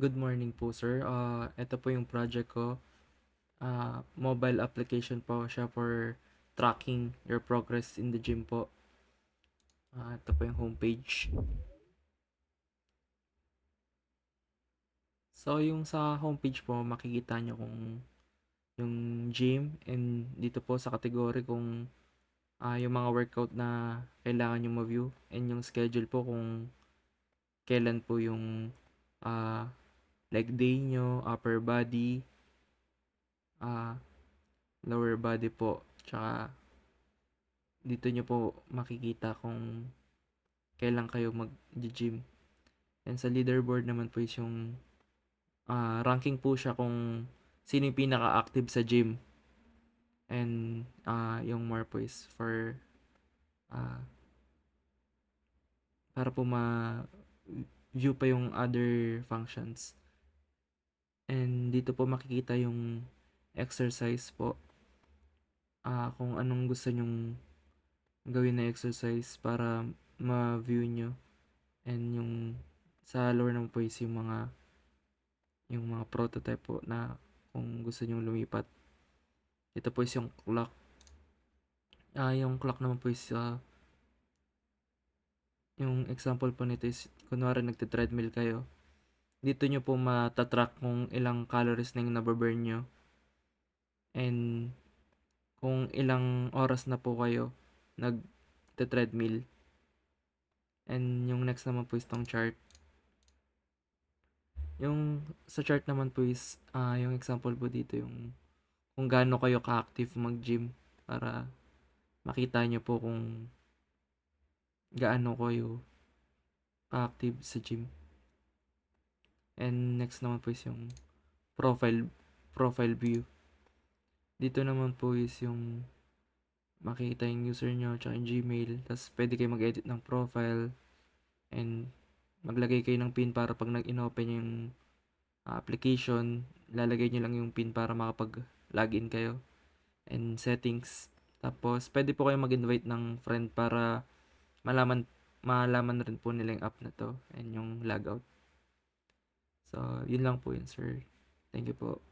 Good morning po, sir. Ito po yung project ko. Mobile application po siya for tracking your progress in the gym po. Ito po yung homepage. So, yung sa homepage po, makikita nyo kung yung gym and dito po sa category kung yung mga workout na kailangan nyo ma-view and yung schedule po kung kailan po yung ah, leg day nyo, upper body, ah, lower body po, tsaka dito nyo po makikita kung kailan kayo mag-gym. And sa leaderboard naman po is yung ranking po siya kung sino yung pinaka-active sa gym. And yung more po is for ah, para po ma-view pa yung other functions. And dito po makikita yung exercise po. Kung anong gusto nyong gawin na exercise para ma-view nyo. And yung sa lower naman po is yung mga prototype po na kung gusto nyong lumipat. Ito po is yung clock. Yung clock naman po is yung example po nito is kunwari nagte-treadmill kayo. Dito nyo po matatrack kung ilang calories na yung nababurn nyo and kung ilang oras na po kayo nagte-treadmill. And yung next naman po is tong chart. Yung sa chart naman po is yung example po dito yung kung gaano kayo ka-active mag-gym para makita nyo po kung gaano kayo ka-active sa gym. And next naman po is yung profile view. Dito naman po is yung makita yung user nyo tsaka yung Gmail. Tapos pwede kayo mag-edit ng profile and maglagay kayo ng pin para pag nag-inopen yung application, lalagay nyo lang yung pin para makapag-login kayo. And settings. Tapos pwede po kayo mag-invite ng friend para malaman rin po nila yung app na to and yung logout. So, yun lang po yun, sir. Thank you po.